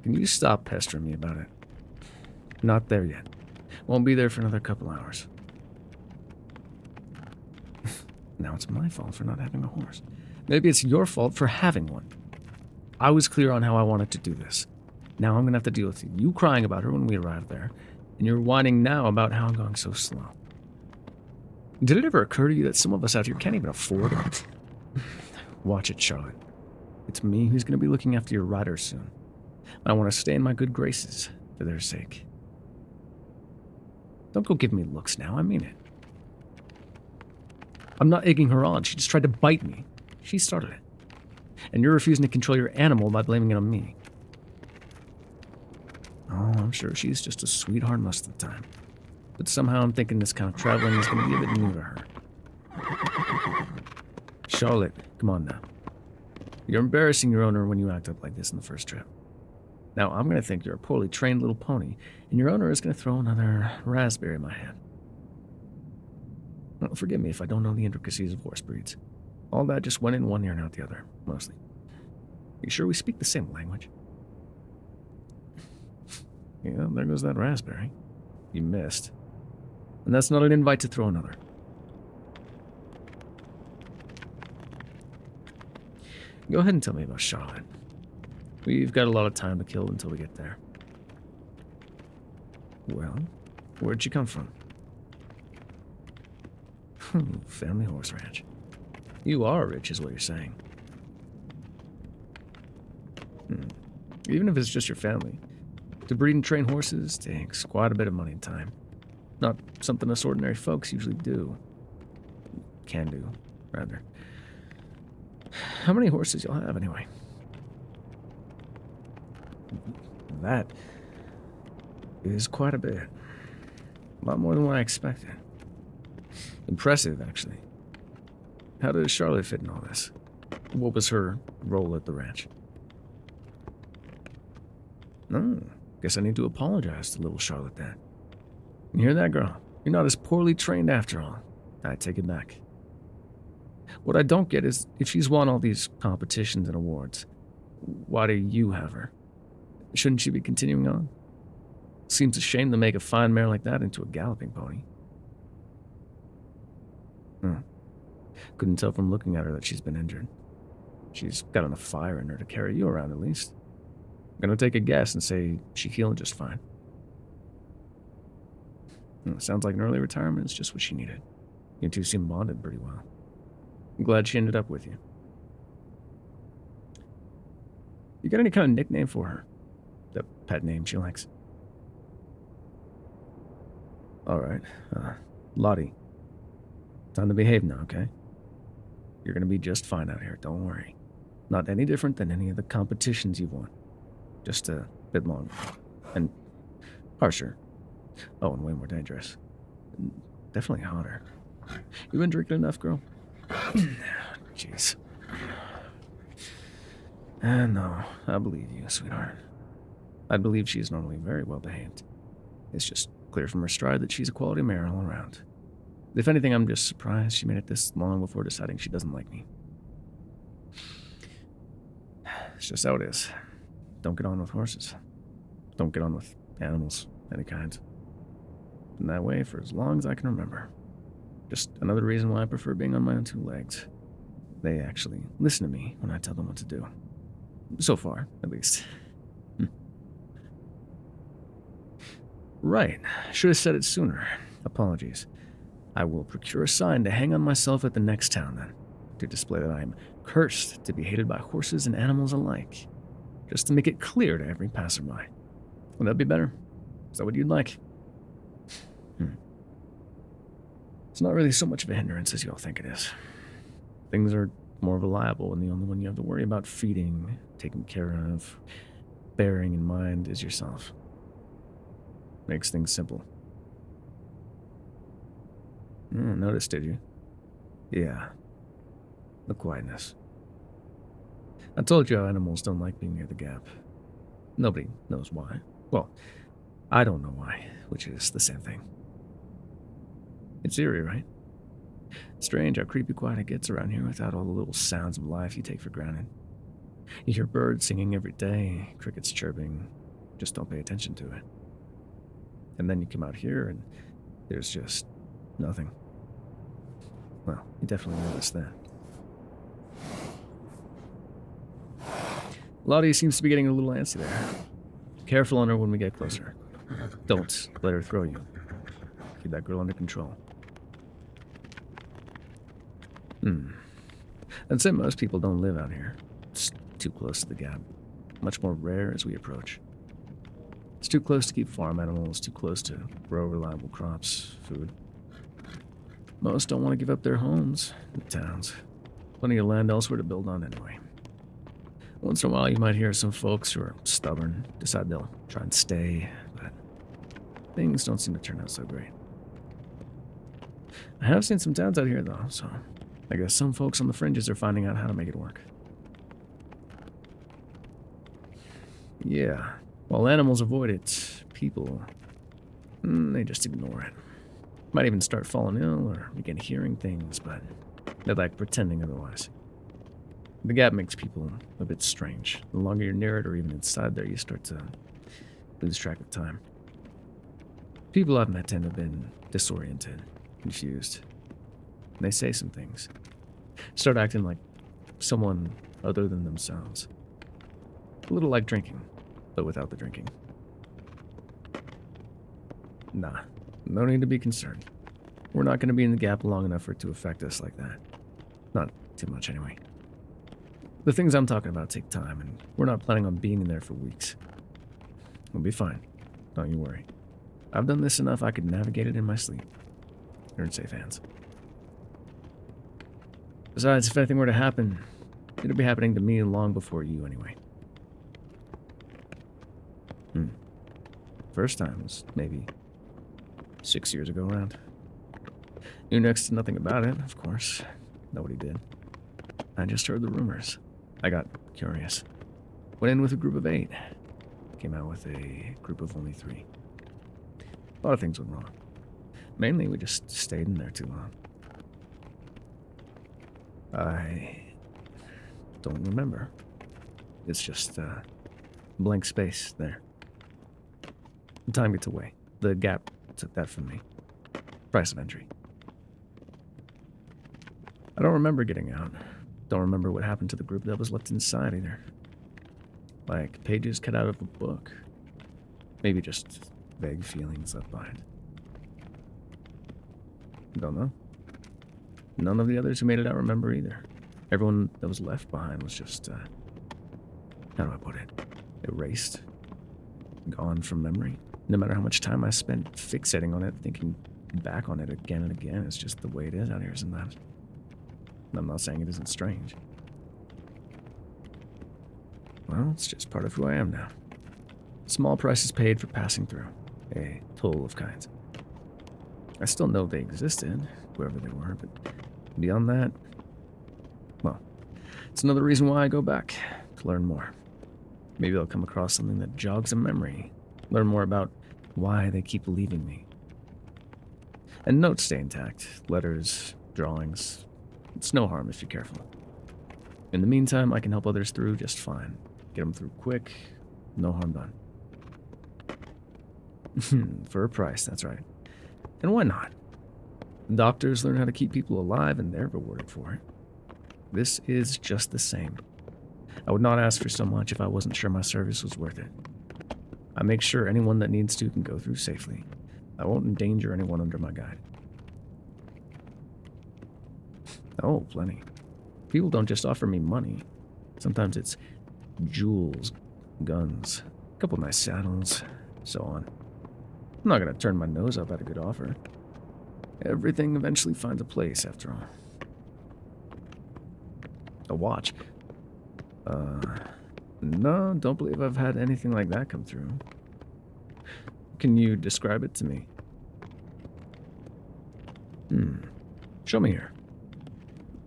Can you stop pestering me about it? Not there yet. Won't be there for another couple hours. Now it's my fault for not having a horse. Maybe it's your fault for having one. I was clear on how I wanted to do this. Now I'm going to have to deal with you crying about her when we arrive there, and you're whining now about how I'm going so slow. Did it ever occur to you that some of us out here can't even afford it? Watch it, Charlotte. It's me who's going to be looking after your riders soon. I want to stay in my good graces for their sake. Don't go give me looks now, I mean it. I'm not egging her on, she just tried to bite me. She started it. And you're refusing to control your animal by blaming it on me. Oh, I'm sure she's just a sweetheart most of the time. But somehow I'm thinking this kind of traveling is going to be a bit new to her. Charlotte, come on now. You're embarrassing your owner when you act up like this in the first trip. Now, I'm going to think you're a poorly trained little pony, and your owner is going to throw another raspberry in my hand. Well, forgive me if I don't know the intricacies of horse breeds. All that just went in one ear and out the other, mostly. Are you sure we speak the same language? Yeah, there goes that raspberry. You missed. And that's not an invite to throw another. Go ahead and tell me about Charlotte. We've got a lot of time to kill until we get there. Well, where'd you come from? Family horse ranch. You are rich, is what you're saying. Even if it's just your family, to breed and train horses takes quite a bit of money and time. Not something us ordinary folks usually do. Can do, rather. How many horses y'all have, anyway? That is quite a bit. A lot more than what I expected. Impressive, actually. How does Charlotte fit in all this? What was her role at the ranch? Oh, guess I need to apologize to little Charlotte then. You hear that, girl? You're not as poorly trained after all. I take it back. What I don't get is, if she's won all these competitions and awards, why do you have her? Shouldn't she be continuing on? Seems a shame to make a fine mare like that into a galloping pony. Couldn't tell from looking at her that she's been injured. She's got enough fire in her to carry you around at least. I'm gonna take a guess and say she healed just fine. Sounds like an early retirement is just what she needed. You two seem bonded pretty well. I'm glad she ended up with you. You got any kind of nickname for her? The pet name she likes? Alright, Lottie. Time to behave now, okay? You're gonna be just fine out here, don't worry. Not any different than any of the competitions you've won. Just a bit longer. And harsher. Oh, and way more dangerous. Definitely hotter. You been drinking enough, girl? Jeez. No, I believe you, sweetheart. I believe she's normally very well behaved. It's just clear from her stride that she's a quality mare all around. If anything, I'm just surprised she made it this long before deciding she doesn't like me. It's just how it is. Don't get on with horses. Don't get on with animals, any kind. Been that way for as long as I can remember. Just another reason why I prefer being on my own two legs. They actually listen to me when I tell them what to do. So far, at least. Right. Should have said it sooner. Apologies. I will procure a sign to hang on myself at the next town, then, to display that I am cursed to be hated by horses and animals alike, just to make it clear to every passerby. Would that be better? Is that what you'd like? It's not really so much of a hindrance as you all think it is. Things are more reliable when the only one you have to worry about feeding, taking care of, bearing in mind is yourself. Makes things simple. Noticed, did you? Yeah. The quietness. I told you how animals don't like being near the gap. Nobody knows why. Well, I don't know why, which is the same thing. It's eerie, right? Strange how creepy quiet it gets around here without all the little sounds of life you take for granted. You hear birds singing every day, crickets chirping, just don't pay attention to it. And then you come out here and there's just nothing. Well, you definitely noticed that. Lottie seems to be getting a little antsy there. Careful on her when we get closer. Don't let her throw you. Keep that girl under control. I'd say most people don't live out here. It's too close to the gap. Much more rare as we approach. It's too close to keep farm animals, too close to grow reliable crops, food. Most don't want to give up their homes, the towns. Plenty of land elsewhere to build on anyway. Once in a while you might hear some folks who are stubborn, decide they'll try and stay, but things don't seem to turn out so great. I have seen some towns out here though, so I guess some folks on the fringes are finding out how to make it work. Yeah, while animals avoid it, people, they just ignore it. Might even start falling ill or begin hearing things, but they like pretending otherwise. The gap makes people a bit strange. The longer you're near it or even inside there, you start to lose track of time. People I've met tend to have been disoriented, confused. And they say some things. Start acting like someone other than themselves. A little like drinking, but without the drinking. Nah, no need to be concerned. We're not going to be in the gap long enough for it to affect us like that. Not too much anyway. The things I'm talking about take time, and we're not planning on being in there for weeks. We'll be fine. Don't you worry. I've done this enough I could navigate it in my sleep. You're in safe hands. Besides, if anything were to happen, it'll be happening to me long before you anyway. First time was maybe 6 years ago around. Knew next to nothing about it, of course. Nobody did. I just heard the rumors. I got curious. Went in with a group of 8. Came out with a group of only 3. A lot of things went wrong. Mainly, we just stayed in there too long. I don't remember. It's just blank space there. Time gets away. The gap took that from me. Price of entry. I don't remember getting out. Don't remember what happened to the group that was left inside either. Like pages cut out of a book. Maybe just vague feelings left behind. Don't know. None of the others who made it out remember either. Everyone that was left behind was just, how do I put it? Erased. Gone from memory. No matter how much time I spent fixating on it, thinking back on it again and again, it's just the way it is out here sometimes. I'm not saying it isn't strange. Well, it's just part of who I am now. Small prices paid for passing through. A toll of kinds. I still know they existed, whoever they were, but beyond that, well, it's another reason why I go back, to learn more. Maybe I'll come across something that jogs a memory, learn more about why they keep leaving me. And notes stay intact, letters, drawings. It's no harm if you're careful. In the meantime, I can help others through just fine. Get them through quick, no harm done. For a price, that's right. And why not? Doctors learn how to keep people alive and they're rewarded for it. This is just the same. I would not ask for so much if I wasn't sure my service was worth it. I make sure anyone that needs to can go through safely. I won't endanger anyone under my guide. Oh, plenty. People don't just offer me money. Sometimes it's jewels, guns, a couple nice saddles, so on. I'm not going to turn my nose up at a good offer. Everything eventually finds a place, after all. A watch. No, don't believe I've had anything like that come through. Can you describe it to me? Show me here.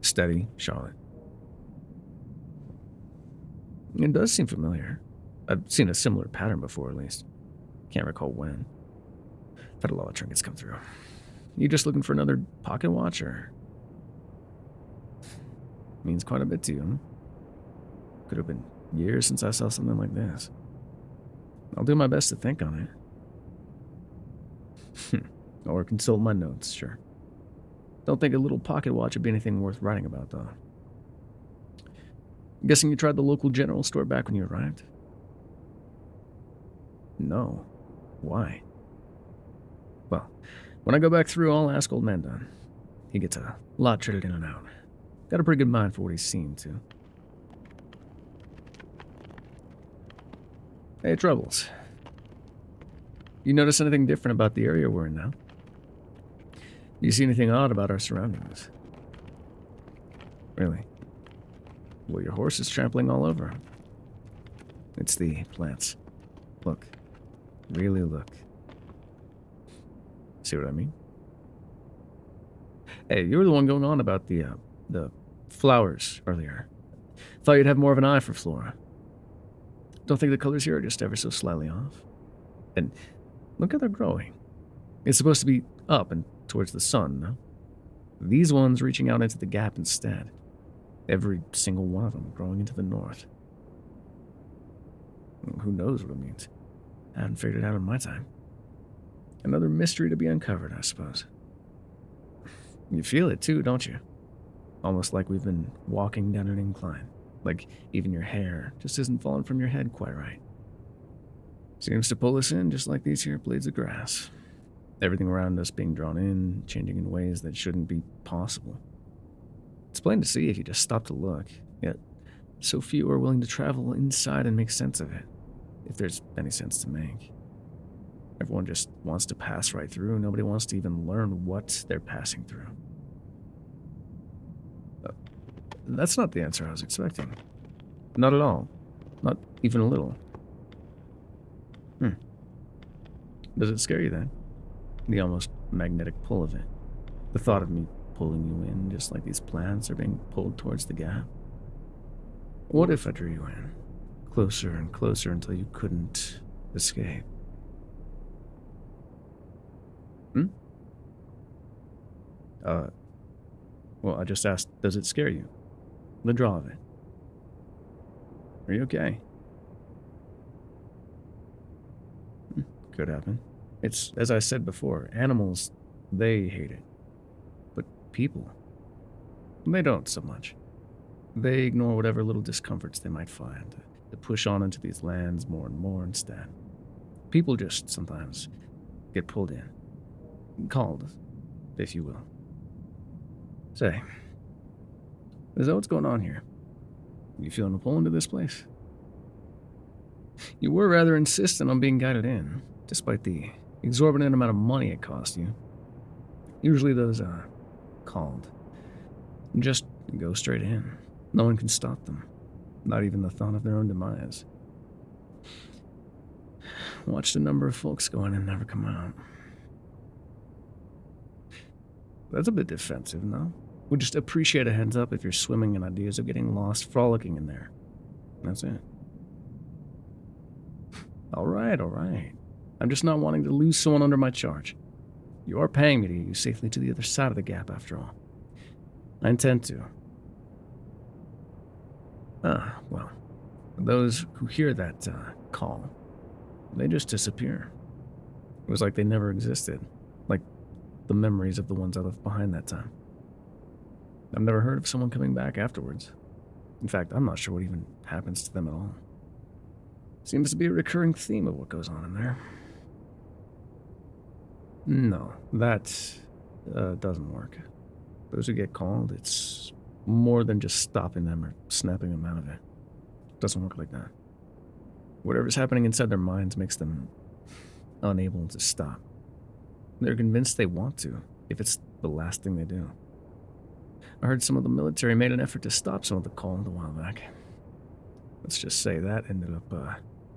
Steady, Charlotte. It does seem familiar. I've seen a similar pattern before, at least. Can't recall when. I've had a lot of trinkets come through. You just looking for another pocket watch, or? Means quite a bit to you, huh? Could have been years since I saw something like this. I'll do my best to think on it. Or consult my notes, sure. Don't think a little pocket watch would be anything worth writing about, though. I'm guessing you tried the local general store back when you arrived? No. Why? Well, when I go back through, I'll ask old man Don. He gets a lot traded in and out. Got a pretty good mind for what he's seen, too. Hey, Troubles. You notice anything different about the area we're in now? Do you see anything odd about our surroundings? Really? Well, your horse is trampling all over. It's the plants. Look. Really look. See what I mean? Hey, you were the one going on about the flowers earlier. Thought you'd have more of an eye for flora. Don't think the colors here are just ever so slightly off? And look how they're growing. It's supposed to be up and towards the sun, no? These ones reaching out into the gap instead. Every single one of them growing into the north. Who knows what it means? I haven't figured it out in my time. Another mystery to be uncovered, I suppose. You feel it too, don't you? Almost like we've been walking down an incline. Like even your hair just isn't falling from your head quite right. Seems to pull us in just like these here blades of grass. Everything around us being drawn in, changing in ways that shouldn't be possible. It's plain to see if you just stop to look, yet so few are willing to travel inside and make sense of it, if there's any sense to make. Everyone just wants to pass right through, nobody wants to even learn what they're passing through. That's not the answer I was expecting. Not at all. Not even a little. Does it scare you then? The almost magnetic pull of it. The thought of me pulling you in just like these plants are being pulled towards the gap. What if I drew you in? Closer and closer until you couldn't escape. Well, I just asked, does it scare you? The draw of it. Are you okay? Could happen. It's, as I said before, animals, they hate it. But people, they don't so much. They ignore whatever little discomforts they might find, to push on into these lands more and more instead. People just sometimes get pulled in. Called, if you will. Say, is that what's going on here? You feeling a pull into this place? You were rather insistent on being guided in, despite the exorbitant amount of money it cost you. Usually those are called. Just go straight in. No one can stop them. Not even the thought of their own demise. Watch the number of folks go in and never come out. That's a bit defensive, no? Would just appreciate a heads up if you're swimming in ideas of getting lost frolicking in there. That's it. All right. I'm just not wanting to lose someone under my charge. You are paying me to get you safely to the other side of the gap, after all. I intend to. Well, those who hear that call, they just disappear. It was like they never existed, like the memories of the ones I left behind that time. I've never heard of someone coming back afterwards. In fact, I'm not sure what even happens to them at all. Seems to be a recurring theme of what goes on in there. No, that doesn't work. Those who get called, it's more than just stopping them or snapping them out of it. It doesn't work like that. Whatever's happening inside their minds makes them unable to stop. They're convinced they want to, if it's the last thing they do. I heard some of the military made an effort to stop some of the called a while back. Let's just say that ended up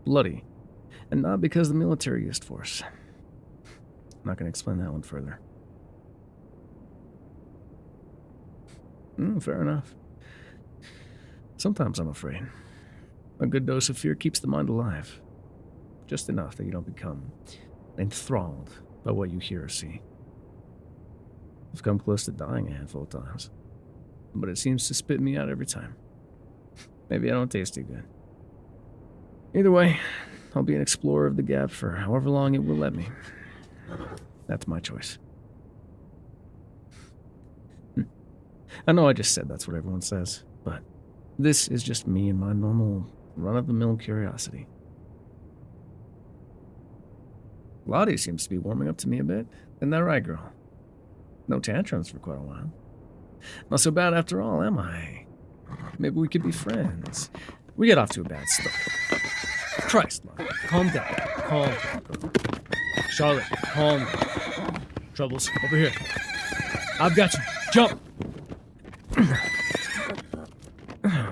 bloody. And not because the military used force. I'm not going to explain that one further. Fair enough. Sometimes I'm afraid. A good dose of fear keeps the mind alive. Just enough that you don't become enthralled by what you hear or see. I've come close to dying a handful of times, but it seems to spit me out every time. Maybe I don't taste too good. Either way, I'll be an explorer of the gap for however long it will let me. That's my choice. I know I just said that's what everyone says, but this is just me and my normal run-of-the-mill curiosity. Lottie seems to be warming up to me a bit. Isn't that right, girl? No tantrums for quite a while. Not so bad after all, am I? Maybe we could be friends. We get off to a bad start. Christ, Lottie, calm down. Calm down. Charlotte, calm down. Troubles, over here. I've got you. Jump!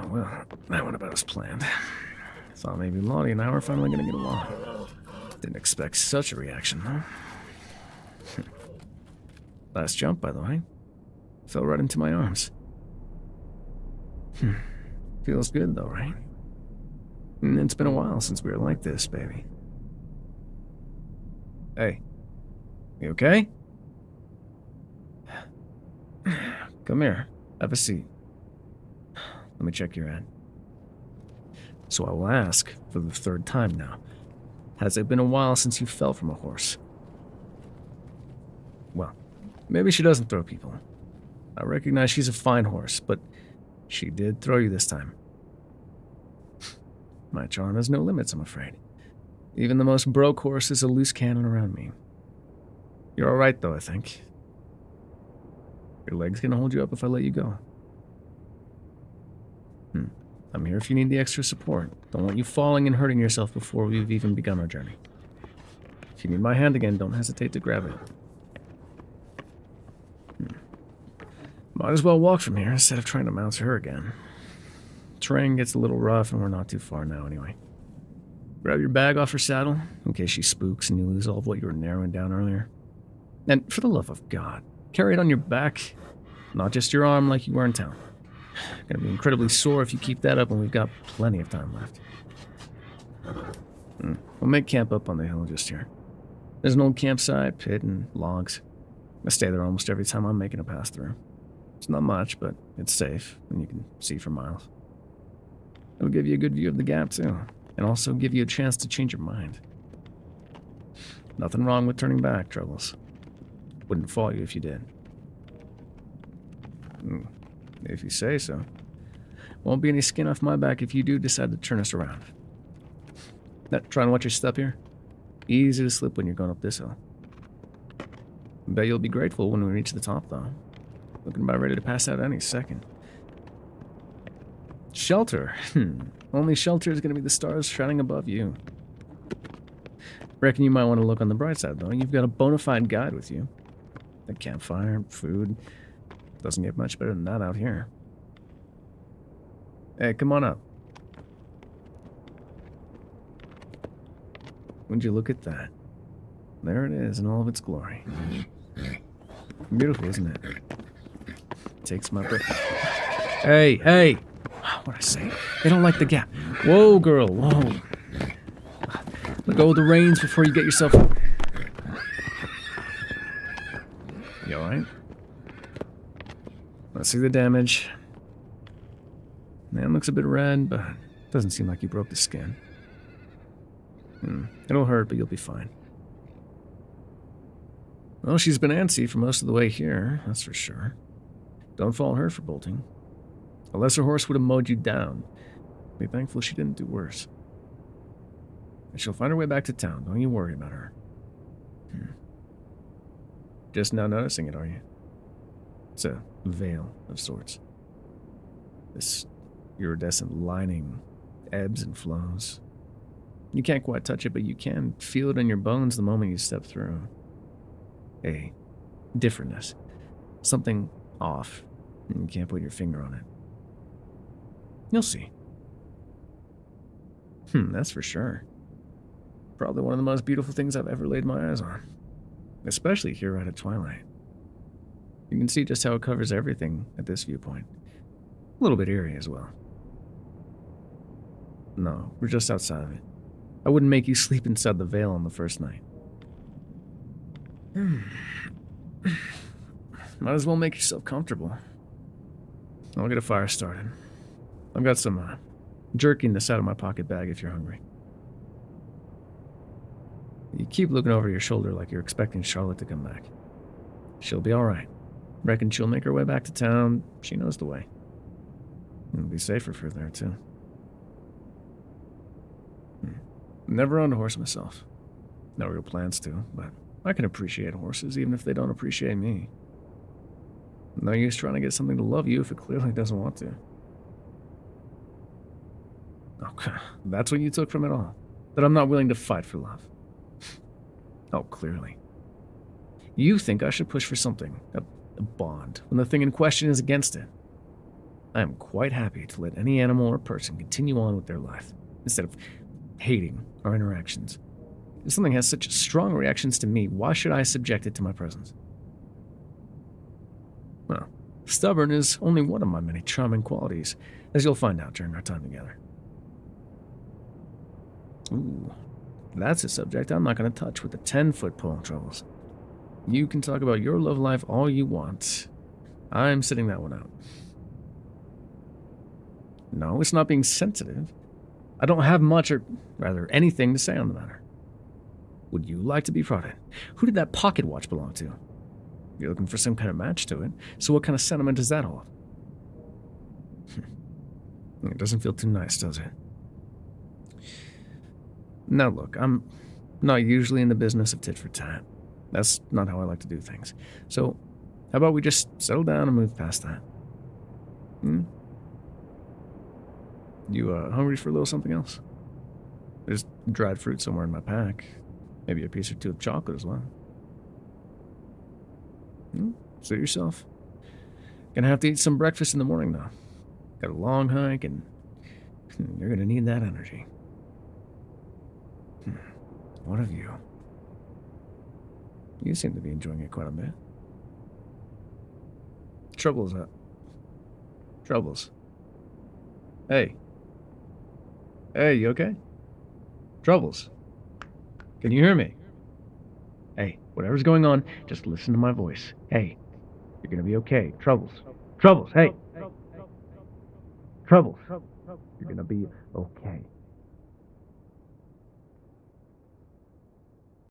Well, that went about as planned. Thought maybe Lottie and I were finally going to get along. Didn't expect such a reaction, though. Last jump, by the way. Fell right into my arms. Feels good, though, right? And it's been a while since we were like this, baby. Hey. You okay? Come here. Have a seat. Let me check your head. So I will ask for the third time now. Has it been a while since you fell from a horse? Well, maybe she doesn't throw people. I recognize she's a fine horse, but she did throw you this time. My charm has no limits, I'm afraid. Even the most broke horse is a loose cannon around me. You're alright, though, I think. Your leg's gonna hold you up if I let you go. I'm here if you need the extra support. Don't want you falling and hurting yourself before we've even begun our journey. If you need my hand again, don't hesitate to grab it. Might as well walk from here instead of trying to mount her again. Terrain gets a little rough and we're not too far now anyway. Grab your bag off her saddle in case she spooks and you lose all of what you were narrowing down earlier. And for the love of God, carry it on your back, not just your arm like you were in town. Gonna be incredibly sore if you keep that up, and we've got plenty of time left. We'll make camp up on the hill just here. There's an old campsite, pit, and logs. I stay there almost every time I'm making a pass through. It's not much, but it's safe, and you can see for miles. It'll give you a good view of the gap, too, and also give you a chance to change your mind. Nothing wrong with turning back, Troubles. Wouldn't fault you if you did. If you say so. Won't be any skin off my back if you do decide to turn us around. Now, try and watch your step here. Easy to slip when you're going up this hill. Bet you'll be grateful when we reach the top, though. Looking about ready to pass out any second. Shelter. Only shelter is going to be the stars shining above you. Reckon you might want to look on the bright side, though. You've got a bona fide guide with you. A campfire, food. Doesn't get much better than that out here. Hey, come on up. Would you look at that? There it is in all of its glory. Beautiful, isn't it? Takes my breath. Hey, hey! What'd I say? They don't like the gap. Whoa, girl, whoa. Let go of the reins before you get yourself... You alright? Let's see the damage. Man, looks a bit red, but doesn't seem like you broke the skin. It'll hurt, but you'll be fine. Well, she's been antsy for most of the way here, that's for sure. Don't fault her for bolting. A lesser horse would have mowed you down. Be thankful she didn't do worse. And she'll find her way back to town, don't you worry about her. Just now noticing it, are you? It's a veil of sorts. This iridescent lining ebbs and flows. You can't quite touch it, but you can feel it in your bones the moment you step through. A differentness. Something off, and you can't put your finger on it. You'll see. That's for sure. Probably one of the most beautiful things I've ever laid my eyes on. Especially here right at twilight. You can see just how it covers everything at this viewpoint. A little bit eerie as well. No, we're just outside of it. I wouldn't make you sleep inside the veil on the first night. Might as well make yourself comfortable. I'll get a fire started. I've got some jerky in the side of my pocket bag if you're hungry. You keep looking over your shoulder like you're expecting Charlotte to come back. She'll be all right. Reckon she'll make her way back to town. She knows the way. It'll be safer for her there, too. Never owned a horse myself. No real plans to, but I can appreciate horses even if they don't appreciate me. No use trying to get something to love you if it clearly doesn't want to. Okay, that's what you took from it all. That I'm not willing to fight for love. Oh, clearly. You think I should push for something, a bond, when the thing in question is against it. I am quite happy to let any animal or person continue on with their life, instead of hating our interactions. If something has such strong reactions to me, why should I subject it to my presence? Well, stubborn is only one of my many charming qualities, as you'll find out during our time together. Ooh, that's a subject I'm not going to touch with the 10-foot pole, Troubles. You can talk about your love life all you want. I'm sitting that one out. No, it's not being sensitive. I don't have much, or rather anything, to say on the matter. Would you like to be prodded? Who did that pocket watch belong to? You're looking for some kind of match to it, so what kind of sentiment is that all? It doesn't feel too nice, does it? Now look, I'm not usually in the business of tit for tat. That's not how I like to do things. So, how about we just settle down and move past that? You hungry for a little something else? There's dried fruit somewhere in my pack. Maybe a piece or two of chocolate as well. Suit yourself. Gonna have to eat some breakfast in the morning, though. Got a long hike, and you're gonna need that energy. What of you? You seem to be enjoying it quite a bit. Troubles, Troubles. Hey. Hey, you okay? Troubles. Can you hear me? Hey, whatever's going on, just listen to my voice. Hey, you're gonna be okay. Troubles. Troubles, hey. Troubles. You're gonna be okay.